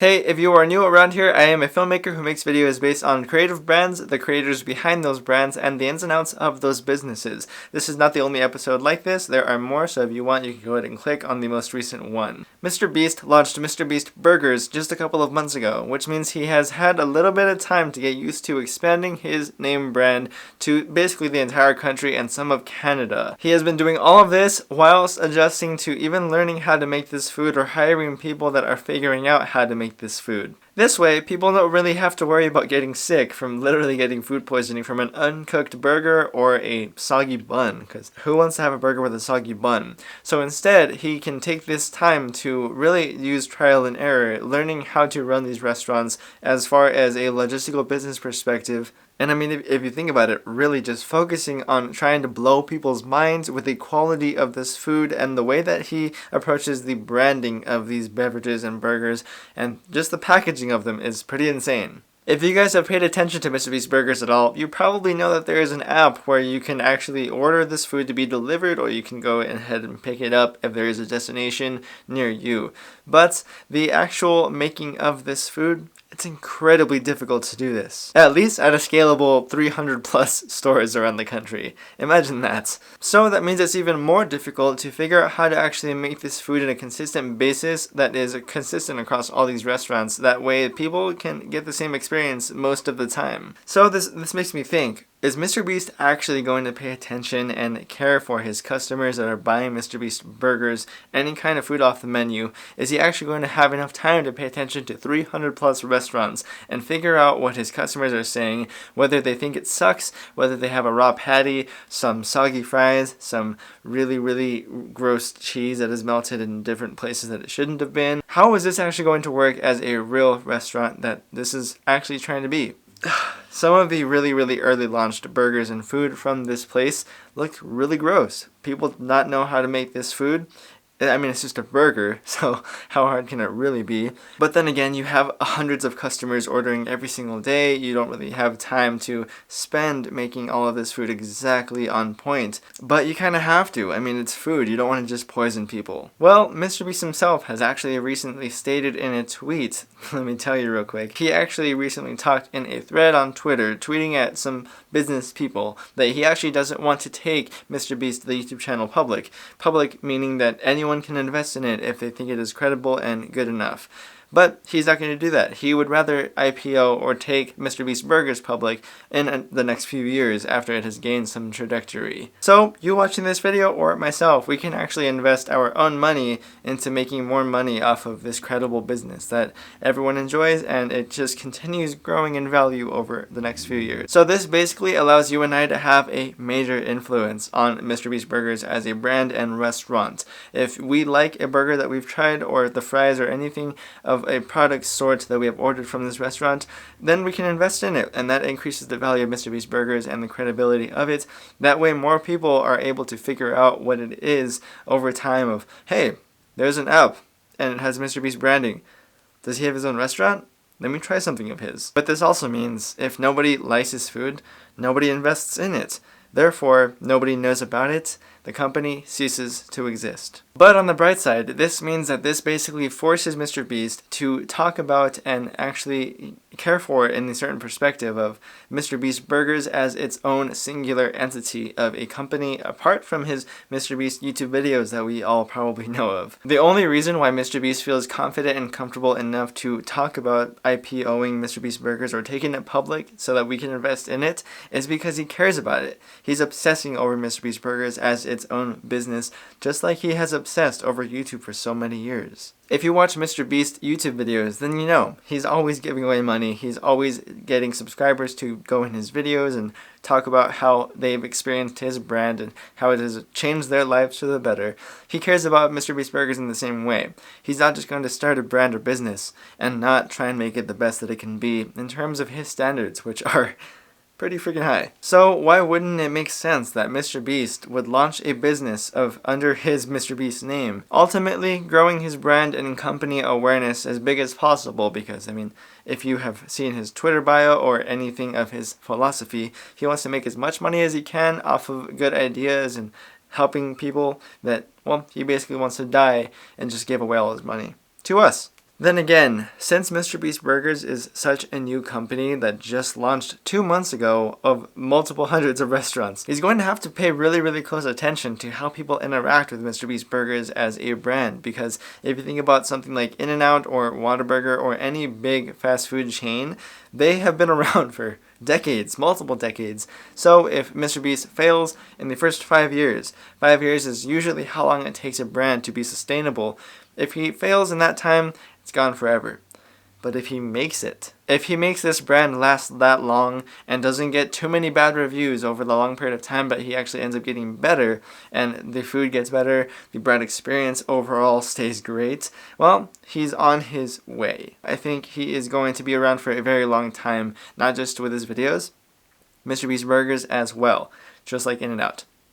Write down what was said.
Hey, if you are new around here, I am a filmmaker who makes videos based on creative brands, the creators behind those brands, and the ins and outs of those businesses. This is not the only episode like this, there are more, so if you want you can go ahead and click on the most recent one. MrBeast launched MrBeast Burgers just a couple of months ago, which means he has had a little bit of time to get used to expanding his name brand to basically the entire country and some of Canada. He has been doing all of this whilst adjusting to even learning how to make this food or hiring people that are figuring out how to make this food. This way, people don't really have to worry about getting sick from literally getting food poisoning from an uncooked burger or a soggy bun, because who wants to have a burger with a soggy bun? So instead, he can take this time to really use trial and error, learning how to run these restaurants as far as a logistical business perspective. And I mean, if you think about it, really just focusing on trying to blow people's minds with the quality of this food and the way that he approaches the branding of these beverages and burgers and just the packaging of them is pretty insane. If you guys have paid attention to MrBeast Burgers at all, you probably know that there is an app where you can actually order this food to be delivered, or you can go ahead and pick it up if there is a destination near you. But the actual making of this food, it's incredibly difficult to do this. At least at a scalable 300 plus stores around the country. Imagine that. So that means it's even more difficult to figure out how to actually make this food in a consistent basis that is consistent across all these restaurants. That way people can get the same experience most of the time. So this makes me think, is MrBeast actually going to pay attention and care for his customers that are buying MrBeast Burgers, any kind of food off the menu? Is he actually going to have enough time to pay attention to 300 plus restaurants and figure out what his customers are saying, whether they think it sucks, whether they have a raw patty, some soggy fries, some really gross cheese that is melted in different places that it shouldn't have been? How is this actually going to work as a real restaurant that this is actually trying to be? Some of the really early launched burgers and food from this place looked really gross. People did not know how to make this food. I mean, it's just a burger, so how hard can it really be? But then again, you have hundreds of customers ordering every single day. You don't really have time to spend making all of this food exactly on point. But you kind of have to. I mean, it's food. You don't want to just poison people. Well, MrBeast himself has actually recently stated in a tweet, let me tell you real quick, he actually recently talked in a thread on Twitter, tweeting at some business people, that he actually doesn't want to take MrBeast, the YouTube channel, public. Public meaning that anyone can invest in it if they think it is credible and good enough. But he's not going to do that. He would rather IPO or take MrBeast Burgers public in the next few years after it has gained some trajectory. So, you watching this video or myself, we can actually invest our own money into making more money off of this credible business that everyone enjoys, and it just continues growing in value over the next few years. So this basically allows you and I to have a major influence on MrBeast Burgers as a brand and restaurant. If we like a burger that we've tried, or the fries, or anything of a product sort that we have ordered from this restaurant, then we can invest in it, and that increases the value of MrBeast Burgers and the credibility of it. That way more people are able to figure out what it is over time of, hey, there's an app and it has MrBeast branding. Does he have his own restaurant? Let me try something of his. But this also means if nobody likes his food, nobody invests in it. Therefore, nobody knows about it, the company ceases to exist. But on the bright side, this means that this basically forces MrBeast to talk about and actually care for it in a certain perspective of MrBeast Burgers as its own singular entity of a company apart from his MrBeast YouTube videos that we all probably know of. The only reason why MrBeast feels confident and comfortable enough to talk about IPOing MrBeast Burgers or taking it public so that we can invest in it is because he cares about it. He's obsessing over MrBeast Burgers as its own business, just like he has obsessed over YouTube for so many years. If you watch MrBeast YouTube videos, then you know he's always giving away money. He's always getting subscribers to go in his videos and talk about how they've experienced his brand and how it has changed their lives for the better. He cares about MrBeast Burgers in the same way. He's not just going to start a brand or business and not try and make it the best that it can be in terms of his standards, which are pretty freaking high. So why wouldn't it make sense that MrBeast would launch a business under his MrBeast name, ultimately growing his brand and company awareness as big as possible? Because, I mean, if you have seen his Twitter bio or anything of his philosophy, he wants to make as much money as he can off of good ideas and helping people that, well, he basically wants to die and just give away all his money to us. Then again, since MrBeast Burgers is such a new company that just launched 2 months ago of multiple hundreds of restaurants, he's going to have to pay really close attention to how people interact with MrBeast Burgers as a brand, because if you think about something like In-N-Out or Whataburger or any big fast food chain, they have been around for decades, multiple decades. So if MrBeast fails in the first 5 years, 5 years is usually how long it takes a brand to be sustainable. If he fails in that time, it's gone forever. But if he makes it, if he makes this brand last that long and doesn't get too many bad reviews over the long period of time, but he actually ends up getting better and the food gets better, the brand experience overall stays great, well, he's on his way. I think he is going to be around for a very long time, not just with his videos, MrBeast Burgers as well, just like In-N-Out.